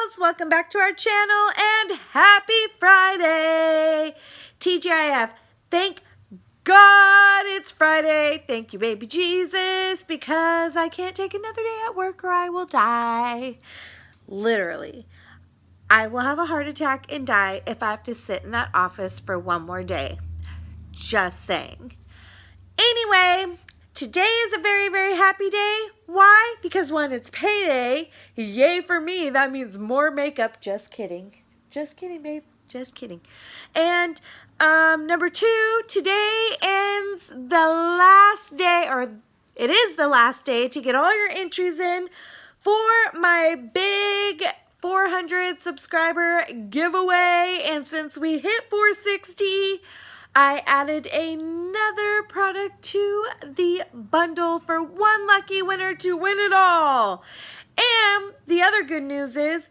girls, welcome back to our channel and happy Friday. TGIF, thank God it's Friday. Thank you, baby Jesus, because I can't take another day at work or I will die. Literally, I will have a heart attack and die if I have to sit in that office for one more day. Just saying. Anyway, today is a very, very happy day. Why? Because one, it's payday. Yay for me. That means more makeup. Just kidding. Just kidding, babe. Just kidding. And number two, today ends the last day, or it is the last day to get all your entries in for my big 400 subscriber giveaway. And since we hit 460, I added another product to the bundle for one lucky winner to win it all. And the other good news is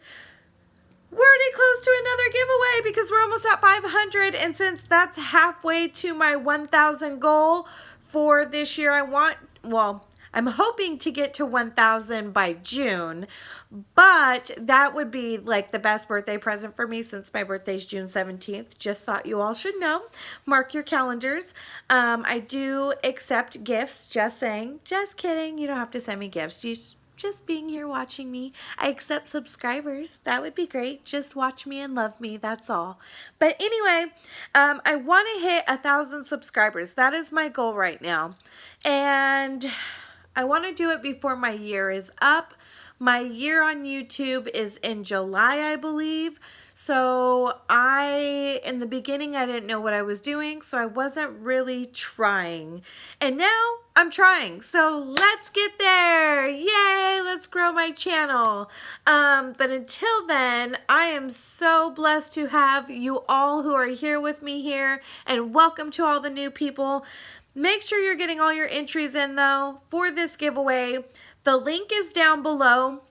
we're already close to another giveaway because we're almost at 500. And since that's halfway to my 1,000 goal for this year, I'm hoping to get to 1,000 by June, but that would be like the best birthday present for me since my birthday is June 17th. Just thought you all should know. Mark your calendars. I do accept gifts, just saying. Just kidding. You don't have to send me gifts. Just being here watching me. I accept subscribers. That would be great. Just watch me and love me. That's all. But anyway, I want to hit 1,000 subscribers. That is my goal right now. And I want to do it before my year is up. My year on YouTube is in July, I believe. So in the beginning, I didn't know what I was doing, so I wasn't really trying. And now I'm trying. So let's get there. Yay, let's grow my channel. But until then, I am so blessed to have you all who are here with me here. And welcome to all the new people. Make sure you're getting all your entries in though for this giveaway. The link is down below.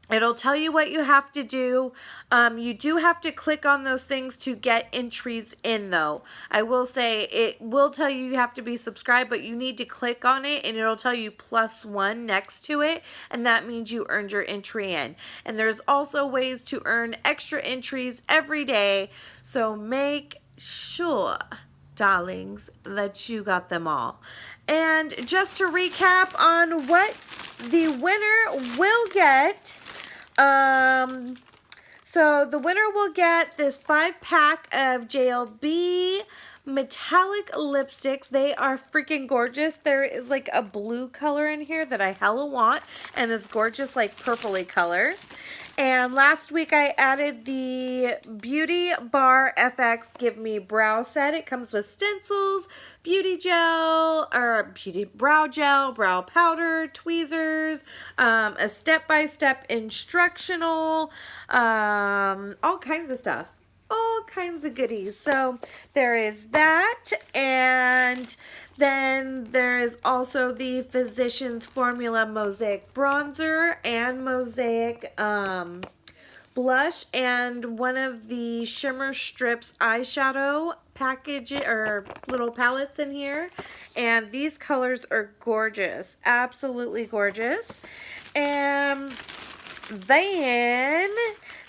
It'll tell you what you have to do. You do have to click on those things to get entries in though. I will say it will tell you you have to be subscribed, but you need to click on it and it'll tell you +1 next to it. And that means you earned your entry in. And there's also ways to earn extra entries every day. So make sure, darlings, that you got them all. And just to recap on what the winner will get, so the winner will get this 5-pack of JLB metallic lipsticks. They are freaking gorgeous. There is like a blue color in here that I hella want, and this gorgeous like purpley color. And last week I added the Beauty Bar FX Give Me Brow Set. It comes with stencils, beauty gel, or beauty brow gel, brow powder, tweezers, a step-by-step instructional, all kinds of stuff. All kinds of goodies. So there is that, and then there is also the Physicians Formula Mosaic Bronzer and Mosaic Blush, and one of the Shimmer Strips eyeshadow package or little palettes in here. And these colors are gorgeous, absolutely gorgeous. And then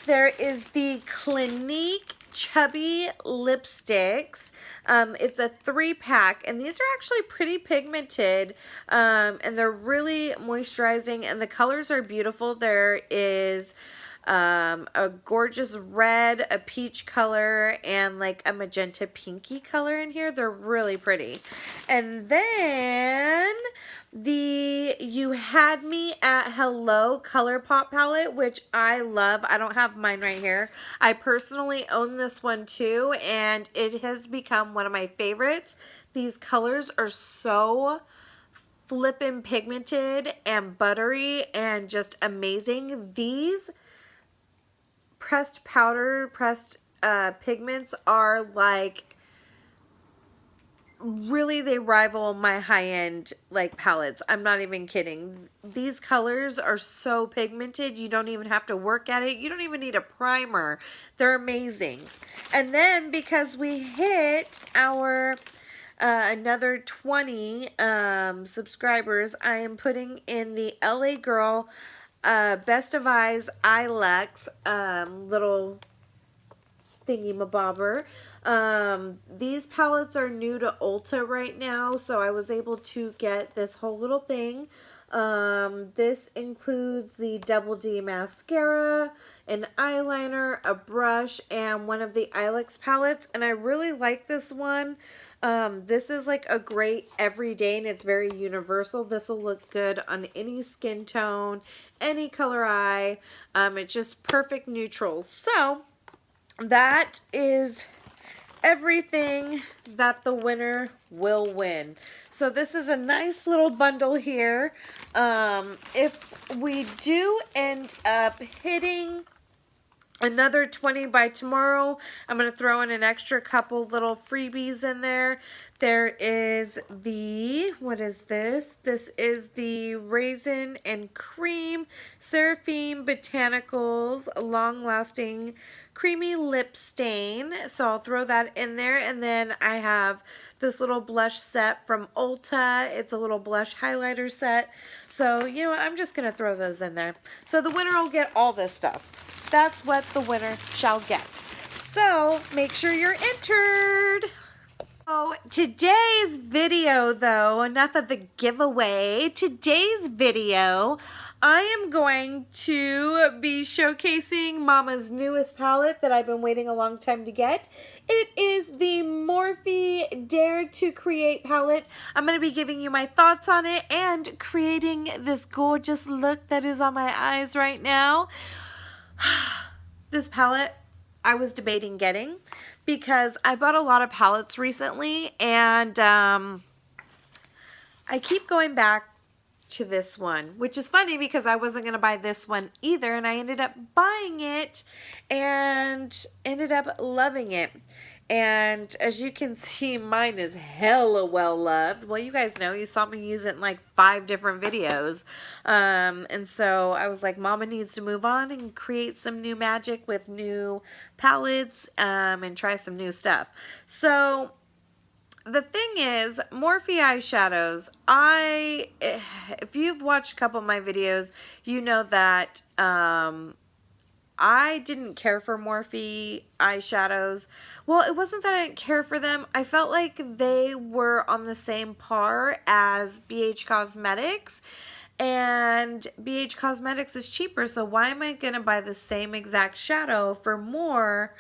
there is the Clinique Chubby Lipsticks. It's a 3-pack, and these are actually pretty pigmented, and they're really moisturizing, and the colors are beautiful. There is a gorgeous red, a peach color, and like a magenta pinky color in here. They're really pretty. And then the You Had Me at Hello ColourPop palette, which I love. I don't have mine right here. I personally own this one too, and it has become one of my favorites. These colors are so flippin' pigmented and buttery and just amazing. These pressed pigments are like, really, they rival my high-end like palettes. I'm not even kidding. These colors are so pigmented, you don't even have to work at it. You don't even need a primer. They're amazing. And then because we hit our another 20 subscribers, I am putting in the LA Girl Best of Eyes Eyelux little thingy-mabobber. These palettes are new to Ulta right now, so I was able to get this whole little thing. This includes the Double D mascara, an eyeliner, a brush, and one of the Eyelux palettes, and I really like this one. This is like a great everyday, and it's very universal. This will look good on any skin tone, any color eye. It's just perfect neutral. So that is everything that the winner will win. So this is a nice little bundle here. If we do end up hitting another 20 by tomorrow, I'm going to throw in an extra couple little freebies in there. There is the, what is this? This is the Raisin and Cream Seraphim Botanicals Long Lasting Creamy Lip Stain. So I'll throw that in there. And then I have this little blush set from Ulta. It's a little blush highlighter set. So, you know what? I'm just going to throw those in there. So the winner will get all this stuff. That's what the winner shall get. So make sure you're entered. Oh, today's video though, enough of the giveaway. Today's video, I am going to be showcasing Mama's newest palette that I've been waiting a long time to get. It is the Morphe Dare to Create palette. I'm going to be giving you my thoughts on it and creating this gorgeous look that is on my eyes right now. This palette I was debating getting because I bought a lot of palettes recently, and I keep going back to this one, which is funny because I wasn't going to buy this one either, and I ended up buying it and ended up loving it. And as you can see, mine is hella well loved. Well, you guys know, you saw me use it in like 5 different videos. And so I was like, Mama needs to move on and create some new magic with new palettes and try some new stuff. So the thing is, Morphe eyeshadows, if you've watched a couple of my videos, you know that I didn't care for Morphe eyeshadows. Well, it wasn't that I didn't care for them. I felt like they were on the same par as BH Cosmetics. And BH Cosmetics is cheaper, so why am I going to buy the same exact shadow for more,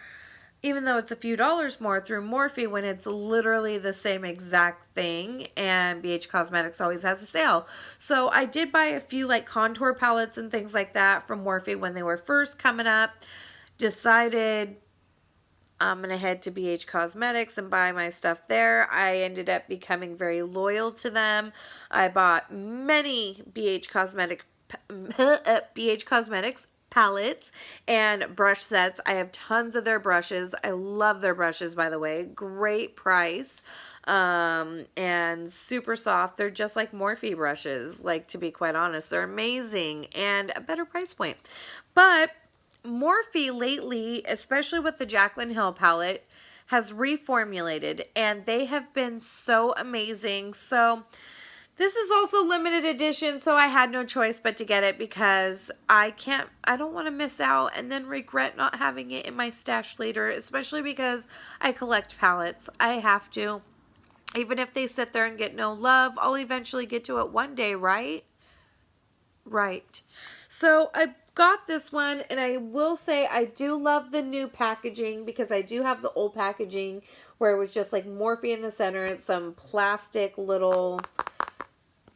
even though it's a few dollars more through Morphe, when it's literally the same exact thing, and BH Cosmetics always has a sale. So I did buy a few like contour palettes and things like that from Morphe when they were first coming up. Decided I'm going to head to BH Cosmetics and buy my stuff there. I ended up becoming very loyal to them. I bought many BH Cosmetics palettes and brush sets. I have tons of their brushes. I love their brushes, by the way. Great price. And super soft. They're just like Morphe brushes, like, to be quite honest. They're amazing and a better price point. But Morphe lately, especially with the Jaclyn Hill palette, has reformulated, and they have been so amazing. So this is also limited edition, so I had no choice but to get it because I don't want to miss out and then regret not having it in my stash later, especially because I collect palettes. I have to. Even if they sit there and get no love, I'll eventually get to it one day, right? Right. So I got this one, and I will say I do love the new packaging because I do have the old packaging where it was just like Morphe in the center and some plastic little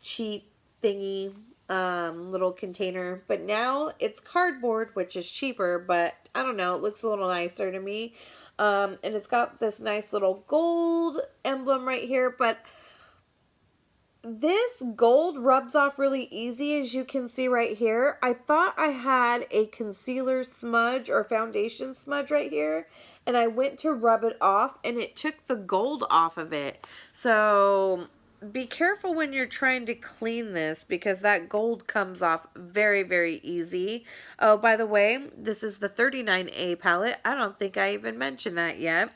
cheap thingy little container, but now it's cardboard, which is cheaper, but I don't know, it looks a little nicer to me. And it's got this nice little gold emblem right here, but this gold rubs off really easy, as you can see right here. I thought I had a concealer smudge or foundation smudge right here, and I went to rub it off, and it took the gold off of it. So be careful when you're trying to clean this because that gold comes off very, very easy. Oh, by the way, this is the 39A palette. I don't think I even mentioned that yet.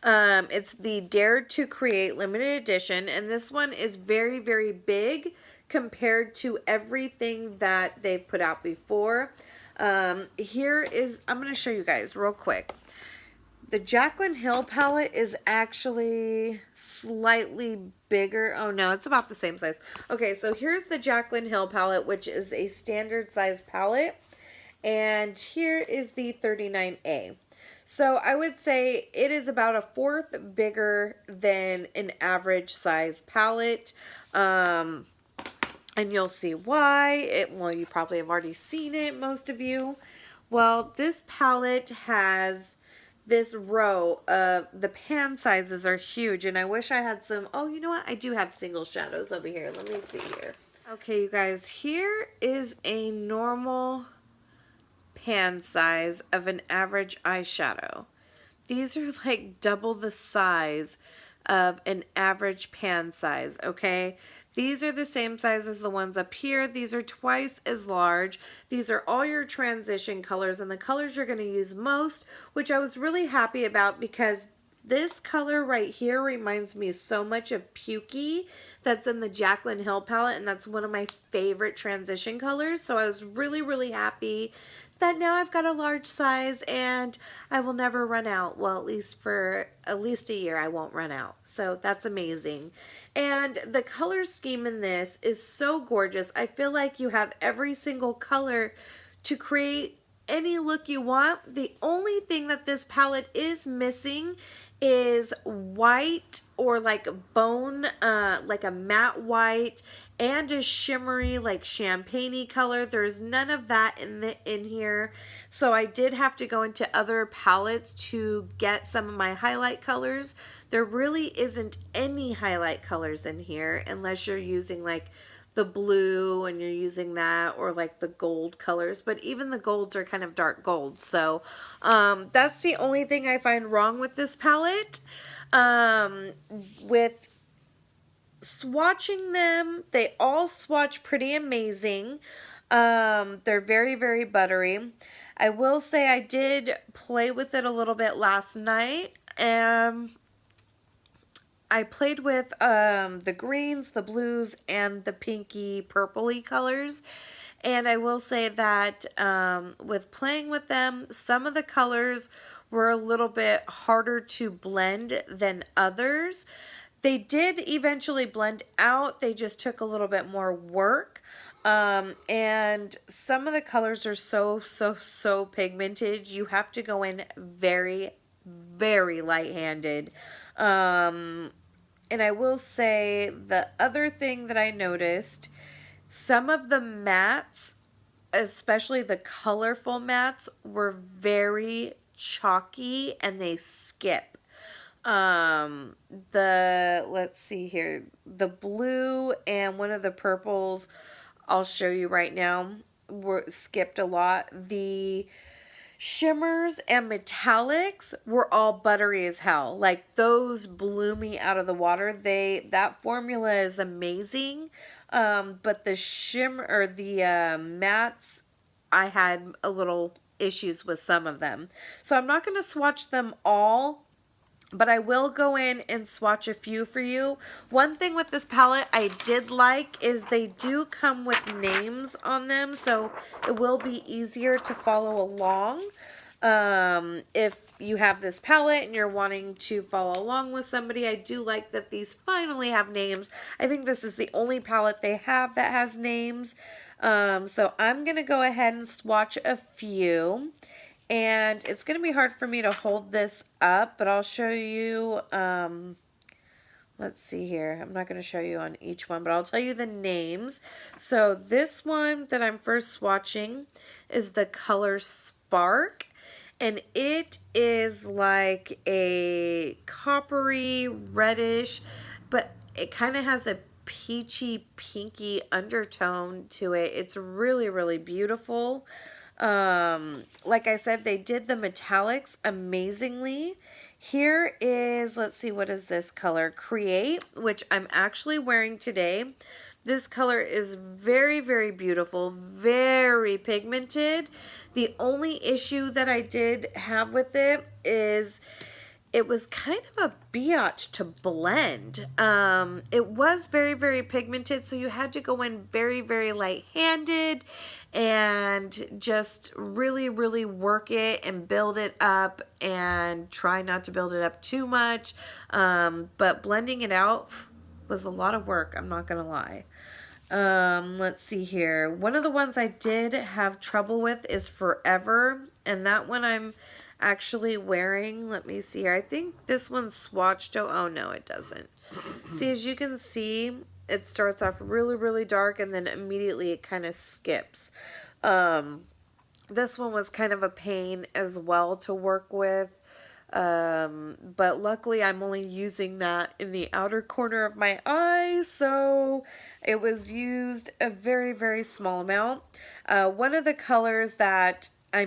It's the Dare to Create limited edition, and this one is very, very big compared to everything that they've put out before. Here is, I'm going to show you guys real quick. The Jaclyn Hill palette is actually slightly bigger. Oh no, it's about the same size. Okay, so here's the Jaclyn Hill palette, which is a standard size palette. And here is the 39A. So I would say it is about a fourth bigger than an average size palette. And you'll see why. Well, you probably have already seen it, most of you. Well, this palette has this row of the pan sizes are huge, and I wish I had some. Oh, you know what? I do have single shadows over here. Let me see here. Okay, you guys, here is a normal pan size of an average eyeshadow. These are like double the size of an average pan size, okay? These are the same size as the ones up here. These are twice as large. These are all your transition colors and the colors you're going to use most, which I was really happy about because this color right here reminds me so much of Pukey that's in the Jaclyn Hill palette, and that's one of my favorite transition colors. So I was really, really happy that now I've got a large size and I will never run out. Well, at least for at least a year I won't run out. So that's amazing. And the color scheme in this is so gorgeous. I feel like you have every single color to create any look you want. The only thing that this palette is missing is white or like bone, like a matte white and a shimmery like champagne-y color. There's none of that in here. So I did have to go into other palettes to get some of my highlight colors. There really isn't any highlight colors in here unless you're using like the blue and you're using that, or like the gold colors, but even the golds are kind of dark gold. So that's the only thing I find wrong with this palette. With swatching them, they all swatch pretty amazing. They're very, very buttery. I will say I did play with it a little bit last night, and I played with the greens, the blues, and the pinky purpley colors. And I will say that with playing with them, some of the colors were a little bit harder to blend than others. They did eventually blend out. They just took a little bit more work. And some of the colors are so pigmented. You have to go in very, very light-handed. And I will say the other thing that I noticed, some of the mattes, especially the colorful mattes, were very chalky and they skip. Let's see here, the blue and one of the purples, I'll show you right now, were skipped a lot. The shimmers and metallics were all buttery as hell. Like those blew me out of the water. That formula is amazing. But the shimmer or the mattes, I had a little issues with some of them. So I'm not going to swatch them all, but I will go in and swatch a few for you. One thing with this palette I did like is they do come with names on them, so it will be easier to follow along. If you have this palette and you're wanting to follow along with somebody, I do like that these finally have names. I think this is the only palette they have that has names. So I'm going to go ahead and swatch a few. And it's going to be hard for me to hold this up, but I'll show you, let's see here. I'm not going to show you on each one, but I'll tell you the names. So this one that I'm first swatching is the color Spark, and it is like a coppery reddish, but it kind of has a peachy pinky undertone to it. It's really, really beautiful. Like I said, they did the metallics amazingly. Here is, let's see, what is this color? Create, which I'm actually wearing today. This color is very, very beautiful, very pigmented. The only issue that I did have with it is it was kind of a biatch to blend. It was very, very pigmented, so you had to go in very, very light-handed and just really, really work it and build it up and try not to build it up too much. But blending it out was a lot of work, I'm not gonna lie. Let's see here. One of the ones I did have trouble with is Forever, and that one I'm actually wearing. Let me see here. I think this one's swatched. Oh no, it doesn't. See, as you can see, it starts off really, really dark, and then immediately it kind of skips. This one was kind of a pain as well to work with. But luckily I'm only using that in the outer corner of my eye, so it was used a very, very small amount. One of the colors that, I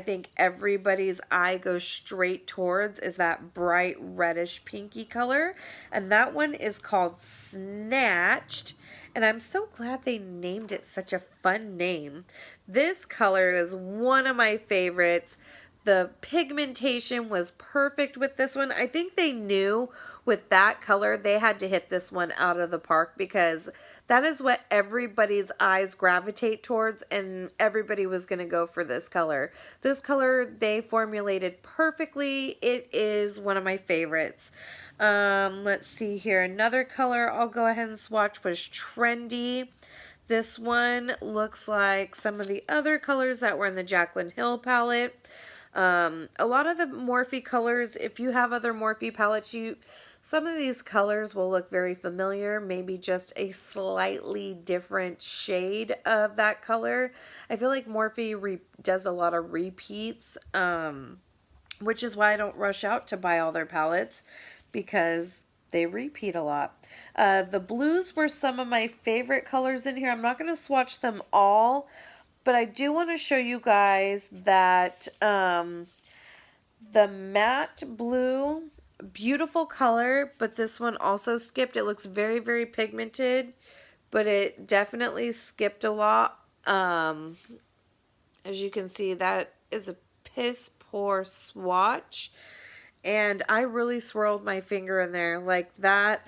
think everybody's eye goes straight towards is that bright reddish pinky color, and that one is called Snatched. And I'm so glad they named it such a fun name. This color is one of my favorites. The pigmentation was perfect with this one. I think they knew with that color they had to hit this one out of the park, because that is what everybody's eyes gravitate towards, and everybody was going to go for this color. This color they formulated perfectly. It is one of my favorites. Let's see here. Another color I'll go ahead and swatch was Trendy. This one looks like some of the other colors that were in the Jaclyn Hill palette. A lot of the Morphe colors, if you have other Morphe palettes, some of these colors will look very familiar, maybe just a slightly different shade of that color. I feel like Morphe does a lot of repeats, which is why I don't rush out to buy all their palettes, because they repeat a lot. The blues were some of my favorite colors in here. I'm not going to swatch them all, but I do want to show you guys that the matte blue, beautiful color, but this one also skipped. It looks very, very pigmented, but it definitely skipped a lot. As you can see, that is a piss poor swatch, and I really swirled my finger in there like that.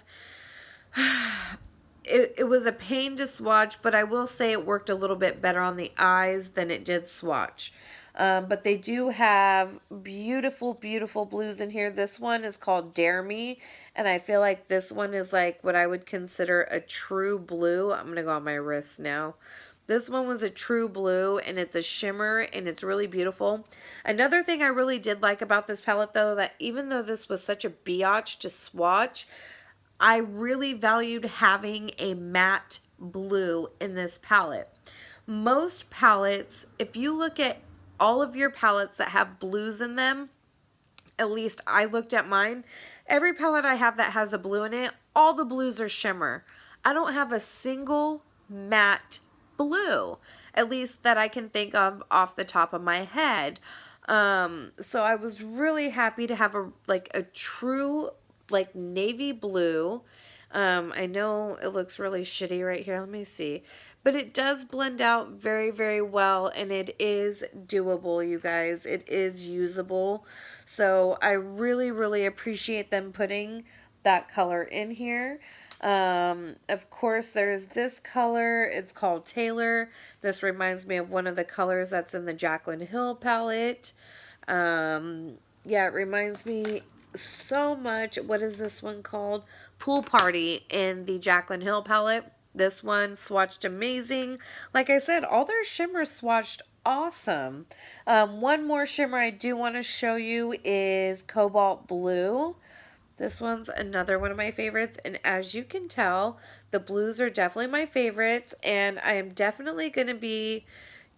It was a pain to swatch, but I will say it worked a little bit better on the eyes than it did swatch. But they do have beautiful, beautiful blues in here. This one is called Dare Me, and I feel like this one is like what I would consider a true blue. I'm going to go on my wrist now. This one was a true blue, and it's a shimmer, and it's really beautiful. Another thing I really did like about this palette, though, that even though this was such a biatch to swatch, I really valued having a matte blue in this palette. Most palettes, if you look at all of your palettes that have blues in them, at least I looked at mine, every palette I have that has a blue in it, all the blues are shimmer. I don't have a single matte blue, at least that I can think of off the top of my head. So I was really happy to have a true like navy blue. I know it looks really shitty right here. Let me see. But it does blend out very, very well, and it is doable, you guys. It is usable. So I really, really appreciate them putting that color in here. Of course, there's this color. It's called Taylor. This reminds me of one of the colors that's in the Jaclyn Hill palette. Yeah, it reminds me so much. What is this one called? Pool Party in the Jaclyn Hill palette. This one swatched amazing. Like I said, all their shimmers swatched awesome. One more shimmer I do want to show you is Cobalt Blue. This one's another one of my favorites, and as you can tell, the blues are definitely my favorites, and I am definitely going to be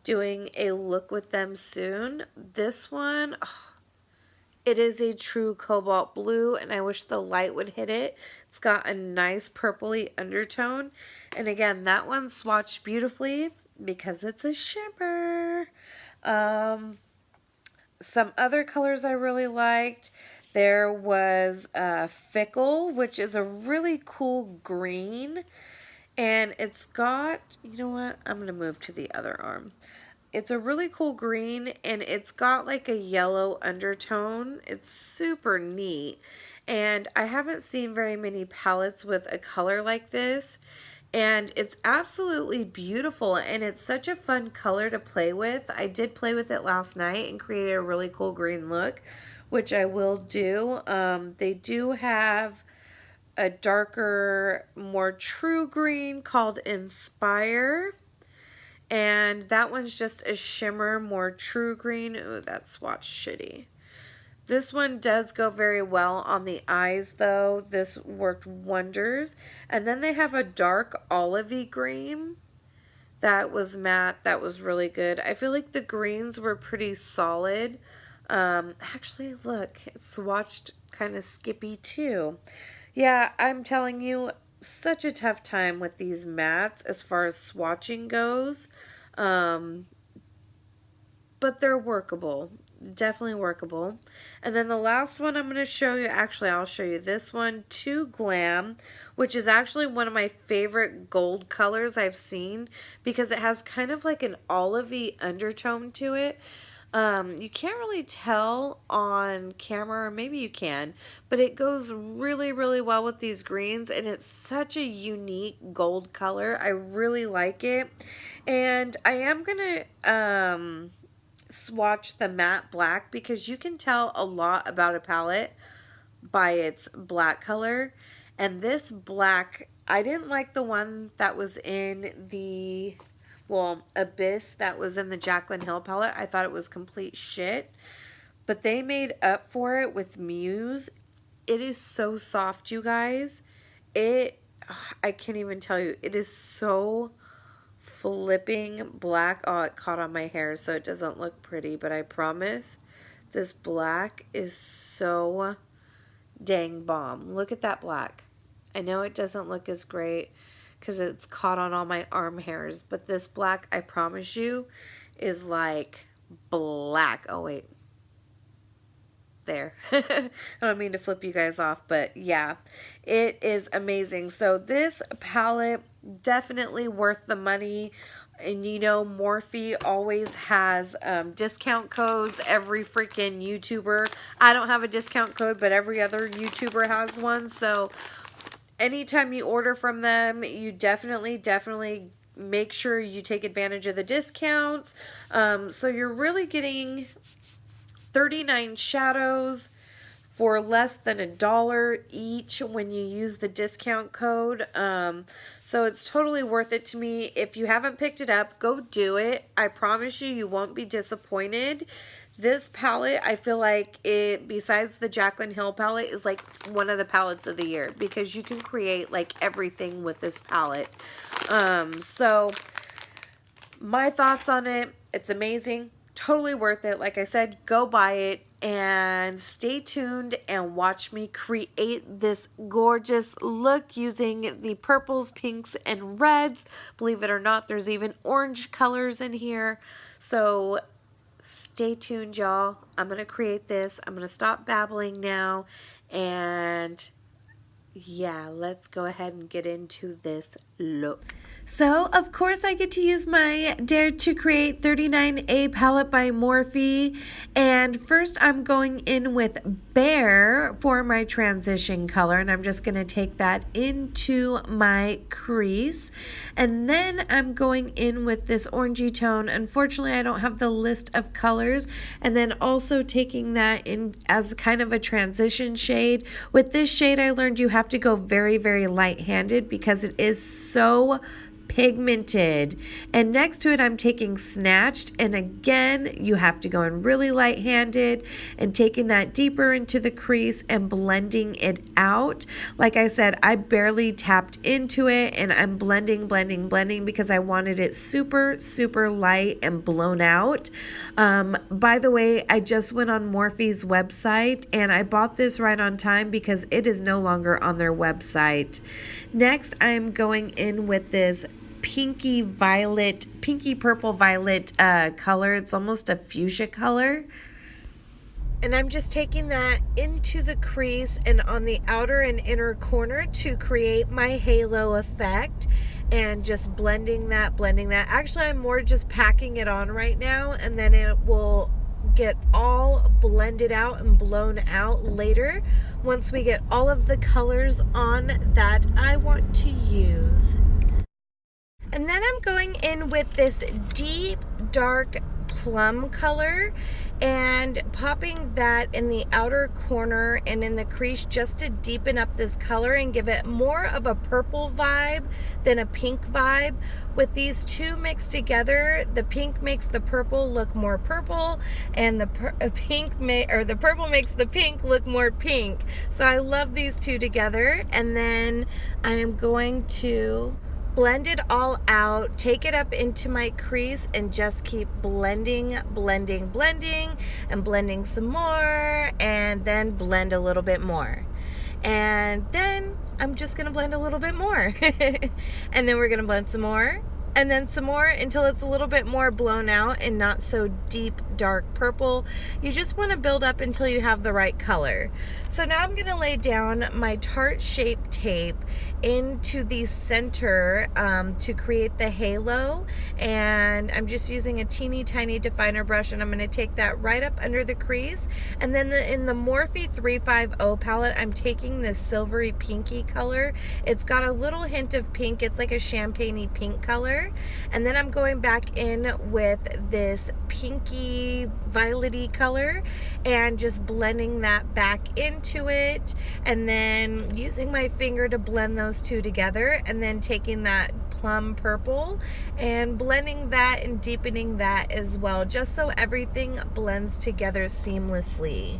doing a look with them soon. This one, it is a true cobalt blue, and I wish the light would hit it. It's got a nice purpley undertone. And again, that one swatched beautifully because it's a shimmer. Some other colors I really liked. There was Fickle, which is a really cool green. And it's got, you know what? I'm going to move to the other arm. It's a really cool green, and it's got like a yellow undertone. It's super neat. And I haven't seen very many palettes with a color like this. And it's absolutely beautiful, and it's such a fun color to play with. I did play with it last night and created a really cool green look, which I will do. They do have a darker, more true green called Inspire. And that one's just a shimmer, more true green. Ooh, that swatch shitty. This one does go very well on the eyes, though. This worked wonders. And then they have a dark olivey green that was matte. That was really good. I feel like the greens were pretty solid. Actually, look, it swatched kind of skippy, too. Yeah, I'm telling you, such a tough time with these mattes as far as swatching goes. But they're workable. Definitely workable. And then the last one I'm going to show you, actually I'll show you this one, Too Glam, which is actually one of my favorite gold colors I've seen because it has kind of like an olivey undertone to it. You can't really tell on camera, or maybe you can, but it goes really, really well with these greens, and it's such a unique gold color. I really like it. And I am going to swatch the matte black because you can tell a lot about a palette by its black color. And this black, I didn't like the one that was in the, well, Abyss that was in the Jaclyn Hill palette. I thought it was complete shit. But they made up for it with Muse. It is so soft, you guys. I can't even tell you. It is so flipping black. Oh, it caught on my hair, so it doesn't look pretty. But I promise this black is so dang bomb. Look at that black. I know it doesn't look as great because it's caught on all my arm hairs, but this black, I promise you, is like black. Oh, wait. There. I don't mean to flip you guys off, but yeah, it is amazing. So this palette, definitely worth the money. And you know, Morphe always has discount codes. Every freaking YouTuber. I don't have a discount code, but every other YouTuber has one. So anytime you order from them, you definitely make sure you take advantage of the discounts. So you're really getting 39 shadows for less than $1 each when you use the discount code. So it's totally worth it to me. If you haven't picked it up, go do it. I promise you, you won't be disappointed. This palette, I feel like it, besides the Jaclyn Hill palette, is like one of the palettes of the year because you can create like everything with this palette. So my thoughts on it, it's amazing. Totally worth it. Like I said, go buy it and stay tuned and watch me create this gorgeous look using the purples, pinks, and reds. Believe it or not, there's even orange colors in here. So stay tuned, y'all. I'm going to create this. I'm going to stop babbling now. And yeah, let's go ahead and get into this look. So, of course, I get to use my Dare to Create 39A palette by Morphe. And first, I'm going in with Bear for my transition color. And I'm just going to take that into my crease. And then I'm going in with this orangey tone. Unfortunately, I don't have the list of colors. And then also taking that in as kind of a transition shade. With this shade, I learned you have to go very, very light-handed because it is so pigmented. And next to it, I'm taking Snatched, and again, you have to go in really light-handed and taking that deeper into the crease and blending it out. Like I said, I barely tapped into it, and I'm blending because I wanted it super, super light and blown out. By the way, I just went on Morphe's website, and I bought this right on time because it is no longer on their website. Next, I'm going in with this pinky purple violet color. It's almost a fuchsia color. And I'm just taking that into the crease and on the outer and inner corner to create my halo effect. and just blending that. Actually, I'm more just packing it on right now, and then it will get all blended out and blown out later once we get all of the colors on that I want to use. And then I'm going in with this deep dark plum color and popping that in the outer corner and in the crease just to deepen up this color and give it more of a purple vibe than a pink vibe. With these two mixed together, the pink makes the purple look more purple, and the purple makes the pink look more pink. So I love these two together. And then I am going to blend it all out, take it up into my crease, and just keep blending and blending some more, and then blend a little bit more. And then I'm just gonna blend a little bit more. And then we're gonna blend some more, and then some more, until it's a little bit more blown out and not so deep dark purple. You just want to build up until you have the right color. So now I'm going to lay down my Tarte Shape tape into the center to create the halo, and I'm just using a teeny tiny definer brush, and I'm going to take that right up under the crease. And then in the Morphe 39A palette, I'm taking this silvery pinky color. It's got a little hint of pink. It's like a champagne-y pink color. And then I'm going back in with this pinky violety color and just blending that back into it, and then using my finger to blend those two together, and then taking that plum purple and blending that and deepening that as well, just so everything blends together seamlessly.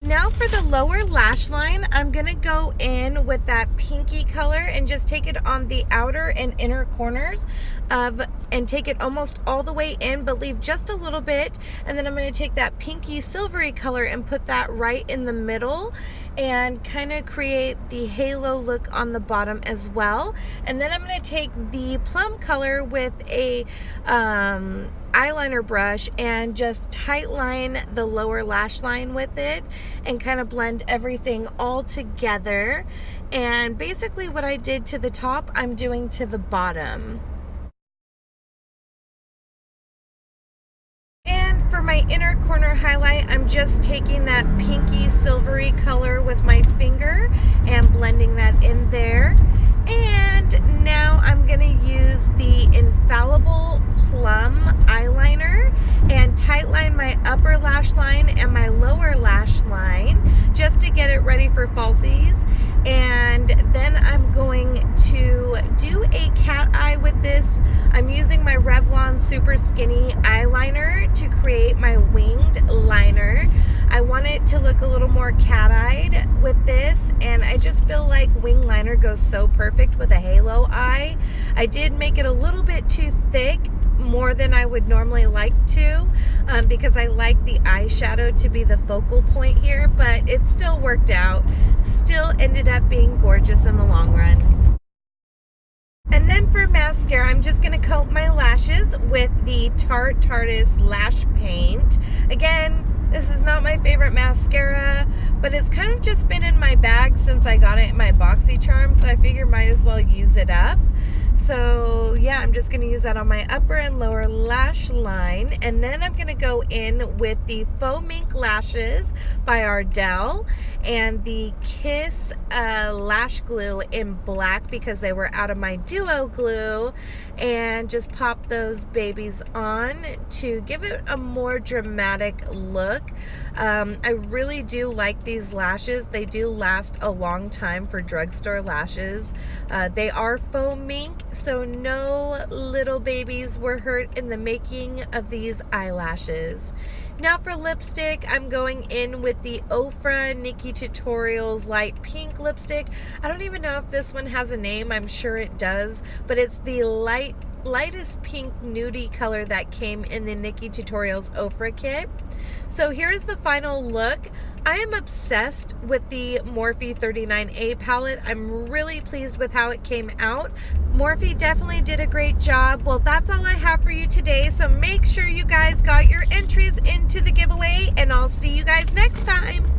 Now for the lower lash line, I'm going to go in with that pinky color and just take it on the outer and inner corners and take it almost all the way in, but leave just a little bit. And then I'm going to take that pinky silvery color and put that right in the middle and kind of create the halo look on the bottom as well. And then I'm going to take the plum color with a eyeliner brush and just tight line the lower lash line with it and kind of blend everything all together. And basically what I did to the top, I'm doing to the bottom. And for my inner corner highlight, I'm just taking that pinky silvery color with my finger and blending that in there. And now I'm going to use the Infallible Plum eyeliner and tight line my upper lash line and my lower lash line just to get it ready for falsies. And then I'm going to do a cat eye with this. I'm using my Revlon Super Skinny eyeliner to create my winged liner. I want it to look a little more cat-eyed with this, and I just feel like wing liner goes so perfect with a halo eye. I did make it a little bit too thick, more than I would normally like to, because I like the eyeshadow to be the focal point here, but it still worked out. Still ended up being gorgeous in the long run. And then for mascara, I'm just going to coat my lashes with the Tarte Lash Paint. Again, this is not my favorite mascara, but it's kind of just been in my bag since I got it in my BoxyCharm, so I figured might as well use it up. So yeah, I'm just going to use that on my upper and lower lash line. And then I'm going to go in with the Faux Mink Lashes by Ardell and the Kiss Lash Glue in black because they were out of my Duo glue, and just pop those babies on to give it a more dramatic look. I really do like these lashes. They do last a long time for drugstore lashes. They are faux mink, so no little babies were hurt in the making of these eyelashes. Now for lipstick, I'm going in with the Ofra Nikki Tutorials Light Pink lipstick. I don't even know if this one has a name. I'm sure it does, but it's the lightest pink nudie color that came in the Nikki Tutorials Ofra kit. So here's the final look. I am obsessed with the Morphe 39A palette. I'm really pleased with how it came out. Morphe definitely did a great job. Well, that's all I have for you today. So make sure you guys got your entries into the giveaway, and I'll see you guys next time.